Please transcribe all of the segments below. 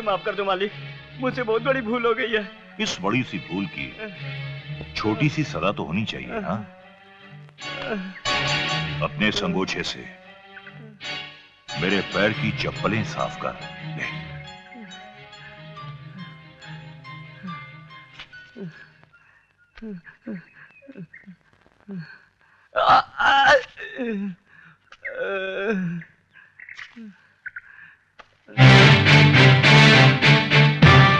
माफ कर दो मालिक, मुझसे बहुत बड़ी भूल हो गई है। इस बड़ी सी भूल की छोटी सी सजा तो होनी चाहिए ना। अपने संगोछे से मेरे पैर की चप्पलें साफ कर ले।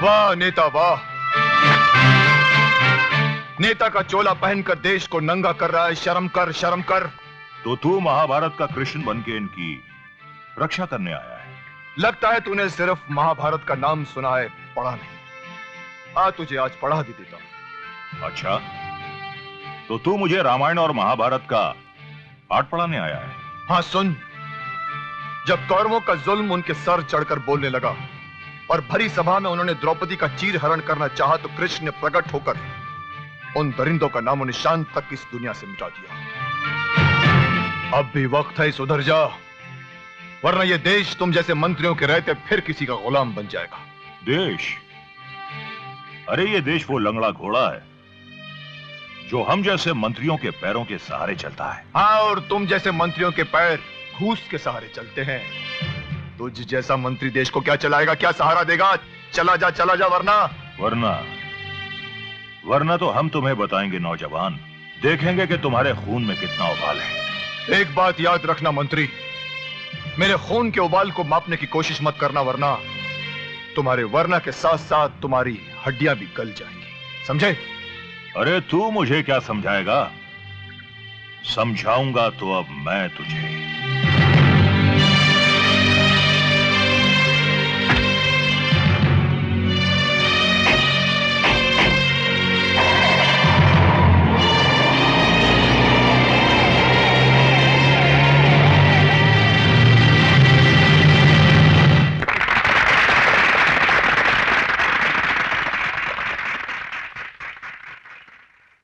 वाह नेता वाह, नेता का चोला पहनकर देश को नंगा कर रहा है। शर्म कर, शर्म कर। तो तू महाभारत का कृष्ण बनके इनकी रक्षा करने आया है। लगता है तूने सिर्फ महाभारत का नाम सुना है, पढ़ा नहीं। तुझे आज पढ़ा भी देता हूं। अच्छा, तो तू मुझे रामायण और महाभारत का पाठ पढ़ाने आया है? हाँ सुन, जब कौरवों का जुल्म उनके सर चढ़कर बोलने लगा और भरी सभा में उन्होंने द्रौपदी का चीर हरण करना चाहा, तो कृष्ण ने प्रकट होकर उन दरिंदों का नामो निशान तक इस दुनिया से मिटा दिया। अब भी वक्त है, सुधर जा, वरना यह देश तुम जैसे मंत्रियों के रहते फिर किसी का गुलाम बन जाएगा। देश? अरे ये देश वो लंगड़ा घोड़ा है जो हम जैसे मंत्रियों के पैरों के सहारे चलता है। हाँ, और तुम जैसे मंत्रियों के पैर घूस के सहारे चलते हैं। तुझ जैसा मंत्री देश को क्या चलाएगा, क्या सहारा देगा? चला जा, वरना तो हम तुम्हें बताएंगे नौजवान, देखेंगे कि तुम्हारे खून में कितना उबाल है। एक बात याद रखना मंत्री, मेरे खून के उबाल को मापने की कोशिश मत करना, वरना तुम्हारे वरना के साथ साथ तुम्हारी हड्डियां भी गल जाएंगी, समझे? अरे तू मुझे क्या समझाएगा? समझाऊंगा तो अब मैं तुझे।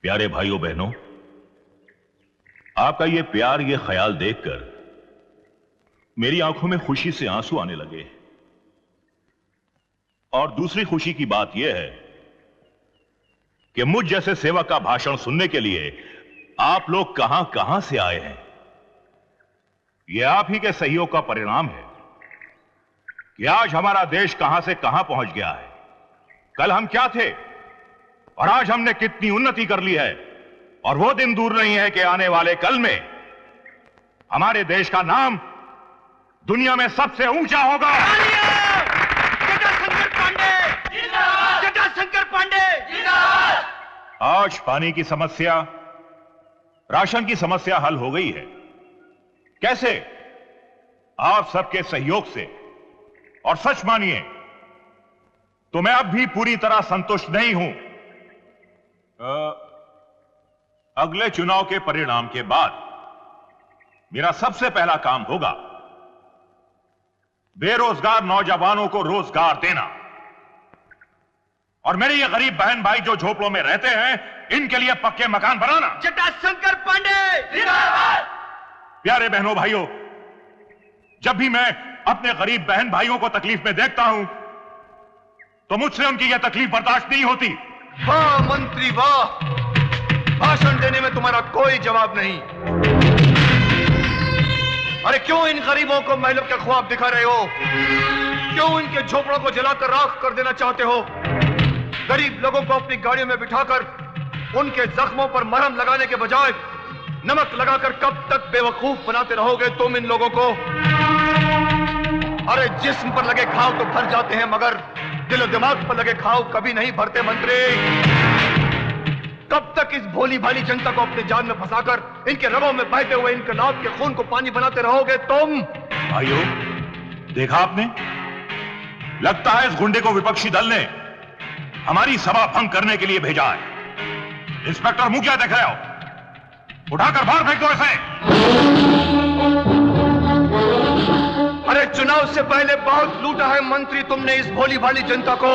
प्यारे भाइयों बहनों, आपका ये प्यार, ये ख्याल देखकर मेरी आंखों में खुशी से आंसू आने लगे। और दूसरी खुशी की बात यह है कि मुझ जैसे सेवक का भाषण सुनने के लिए आप लोग कहां कहां से आए हैं। यह आप ही के सहयोग का परिणाम है कि आज हमारा देश कहां से कहां पहुंच गया है। कल हम क्या थे और आज हमने कितनी उन्नति कर ली है, और वो दिन दूर नहीं है कि आने वाले कल में हमारे देश का नाम दुनिया में सबसे ऊंचा होगा। जटाशंकर पांडे जिंदाबाद! जटाशंकर पांडे जिंदाबाद! आज पानी की समस्या, राशन की समस्या हल हो गई है। कैसे? आप सबके सहयोग से। और सच मानिए तो मैं अब भी पूरी तरह संतुष्ट नहीं हूं। अगले चुनाव के परिणाम के बाद मेरा सबसे पहला काम होगा बेरोजगार नौजवानों को रोजगार देना, और मेरे ये गरीब बहन भाई जो झोपड़ों में रहते हैं, इनके लिए पक्के मकान बनाना। जटाशंकर पांडे जिंदाबाद! प्यारे बहनों भाइयों, जब भी मैं अपने गरीब बहन भाइयों को तकलीफ में देखता हूं तो मुझसे उनकी यह तकलीफ बर्दाश्त नहीं होती। वाह मंत्री वाह, भाषण देने में तुम्हारा कोई जवाब नहीं। अरे क्यों इन गरीबों को महलों के ख्वाब दिखा रहे हो? क्यों इनके झोपड़ों को जलाकर राख कर देना चाहते हो? गरीब लोगों को अपनी गाड़ियों में बिठाकर उनके जख्मों पर मरहम लगाने के बजाय नमक लगाकर कब तक बेवकूफ बनाते रहोगे तुम इन लोगों को? अरे जिस्म पर लगे घाव तो भर जाते हैं, मगर दिल दिमाग पर लगे घाव कभी नहीं भरते मंत्री। कब तक इस भोली भाली जनता को अपने जान में फंसाकर इनके रगों में बहते हुए इनकलाब के खून को पानी बनाते रहोगे तुम? भाइयों, देखा आपने, लगता है इस गुंडे को विपक्षी दल ने हमारी सभा भंग करने के लिए भेजा है। इंस्पेक्टर मुंह क्या देख रहे हो? उठाकर बाहर फेंक दो इसे। अरे चुनाव से पहले बहुत लूटा है मंत्री तुमने इस भोली भाली जनता को,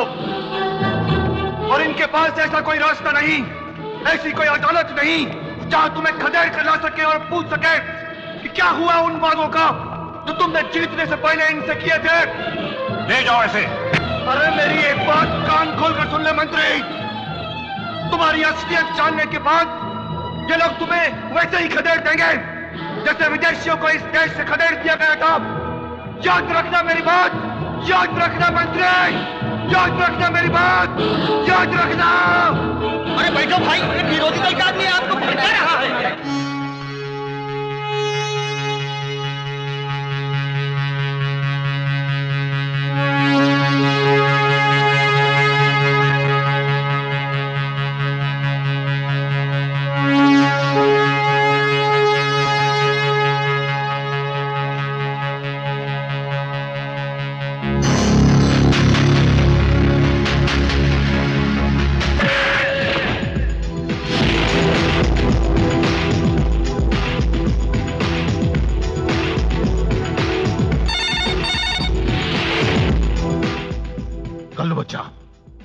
और इनके पास ऐसा कोई रास्ता नहीं, ऐसी कोई अदालत नहीं जहां तुम्हें खदेड़ कर ला सके और पूछ सके कि क्या हुआ उन वादों का जो तुमने जीतने से पहले इनसे किए थे। ले जाओ ऐसे। अरे मेरी एक बात कान खोलकर सुन ले मंत्री, तुम्हारी असलियत जानने के बाद ये लोग तुम्हें वैसे ही खदेड़ देंगे जैसे विदेशियों को इस देश से खदेड़ दिया गया था। याद रखना मेरी बात, याद रखना मंत्री, याद रखना मेरी बात, याद रखना। अरे बैठो भाई, एक विरोधी दल का आदमी आपको भड़का रहा है।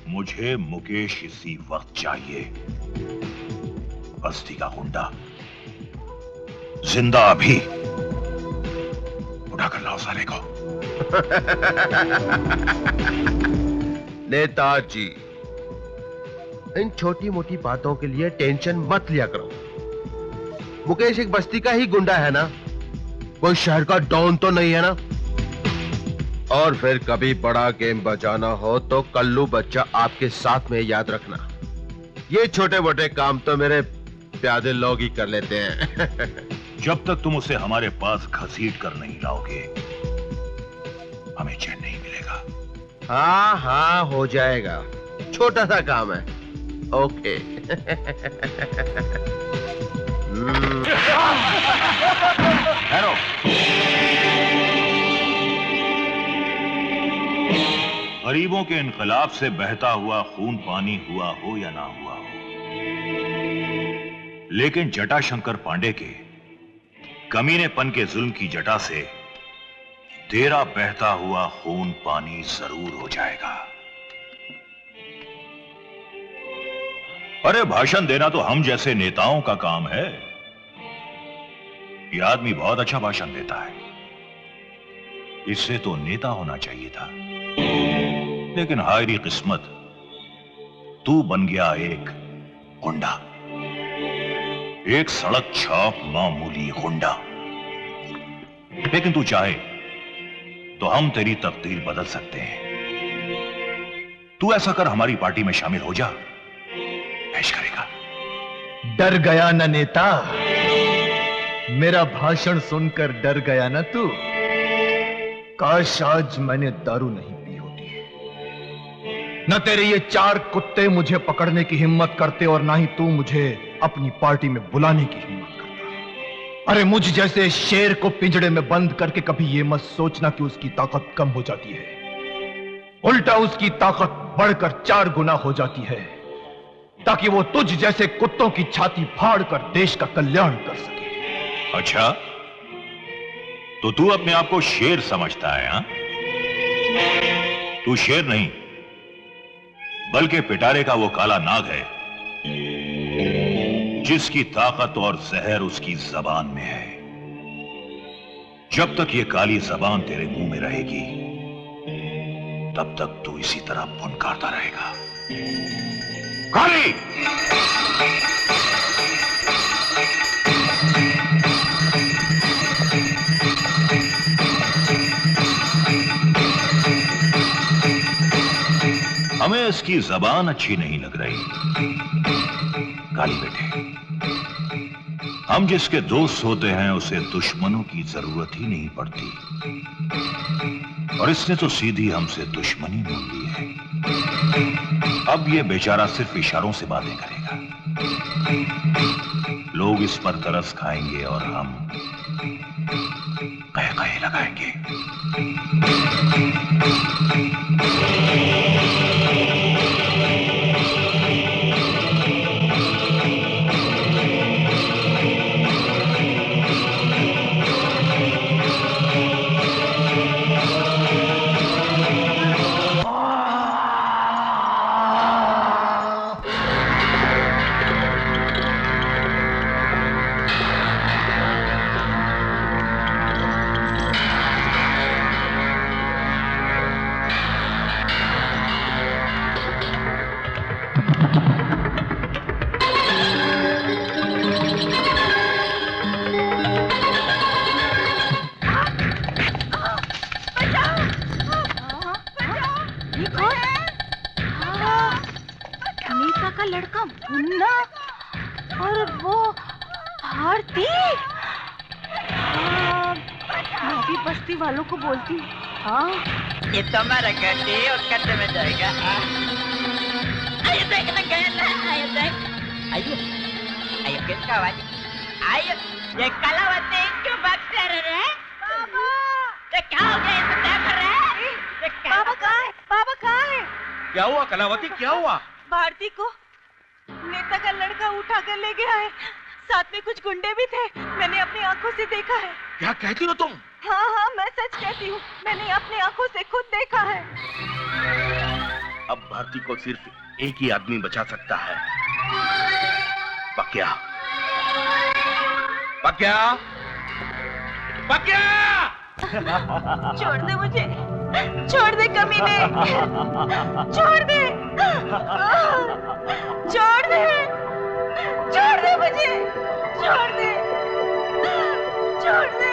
मुझे मुकेश इसी वक्त चाहिए। बस्ती का गुंडा जिंदा अभी उठाकर लाओ साले को। नेताजी, इन छोटी मोटी बातों के लिए टेंशन मत लिया करो। मुकेश एक बस्ती का ही गुंडा है ना, कोई शहर का डॉन तो नहीं है ना। और फिर कभी बड़ा गेम बजाना हो तो कल्लू बच्चा आपके साथ में, याद रखना। ये छोटे मोटे काम तो मेरे प्यादे लोग ही कर लेते हैं। जब तक तुम उसे हमारे पास घसीट कर नहीं लाओगे हमें चैन नहीं मिलेगा। हाँ हाँ हो जाएगा, छोटा सा काम है। ओके। हेलो, गरीबों के इनकलाब से बहता हुआ खून पानी हुआ हो या ना हुआ हो, लेकिन जटाशंकर पांडे के कमीनेपन के जुल्म की जटा से तेरा बहता हुआ खून पानी जरूर हो जाएगा। अरे भाषण देना तो हम जैसे नेताओं का काम है। यह आदमी बहुत अच्छा भाषण देता है, इससे तो नेता होना चाहिए था। लेकिन हायरी किस्मत, तू बन गया एक गुंडा, एक सड़क छाप मामूली गुंडा। लेकिन तू चाहे तो हम तेरी तकदीर बदल सकते हैं। तू ऐसा कर, हमारी पार्टी में शामिल हो जा, ऐश करेगा। डर गया ना नेता, मेरा भाषण सुनकर डर गया ना तू। काश आज मैंने दारू नहीं पी होती, न तेरे ये चार कुत्ते मुझे पकड़ने की हिम्मत करते और ना ही तू मुझे अपनी पार्टी में बुलाने की हिम्मत करता। अरे मुझ जैसे शेर को पिंजड़े में बंद करके कभी ये मत सोचना कि उसकी ताकत कम हो जाती है। उल्टा उसकी ताकत बढ़कर 4 गुना हो जाती है, ताकि वो तुझ जैसे कुत्तों की छाती फाड़कर देश का कल्याण कर सके। अच्छा, तो तू अपने आप को शेर समझता है? हा? तू शेर नहीं बल्कि पिटारे का वो काला नाग है जिसकी ताकत और जहर उसकी जबान में है। जब तक ये काली जबान तेरे मुंह में रहेगी तब तक तू इसी तरह फुनकारता रहेगा। काली! हमें इसकी जबान अच्छी नहीं लग रही। काली बेटे, हम जिसके दोस्त होते हैं उसे दुश्मनों की जरूरत ही नहीं पड़ती, और इसने तो सीधी हमसे दुश्मनी मोल ली है। अब ये बेचारा सिर्फ इशारों से बातें करेगा। लोग इस पर तरस खाएंगे और हम कहे कहे लगाएंगे। नीता का लड़का मुन्ना और वो भारती। मैं भी बस्ती वालों को बोलती हूँ। हाँ, ये तुम्हारा गड्ढे और कट्टे में जाएगा। आइए देखना गया ना, आइए देख, आइए, आइए किसका आवाज? आइए, ये कलावती क्यों भागते रहे? बाबा, ये क्या हो गया? इसे क्या कर रहे हैं? बाबा कहाँ है? बाबा कहाँ है? क्या हुआ कलावती, क्या हुआ? भारती को नेता का लड़का उठा कर ले गया है। साथ में कुछ गुंडे भी थे। मैंने अपनी आंखों से देखा है। क्या कहती हो तुम? हाँ हाँ, मैं सच कहती हूँ। मैंने अपनी आंखों से खुद देखा है। अब भारती को सिर्फ एक ही आदमी बचा सकता है, पक्या। पक्या, पक्या! छोड़ दे मुझे, छोड़ दे कमीने, छोड़ दे, छोड़ दे, छोड़ दे मुझे, छोड़ दे, छोड़ दे।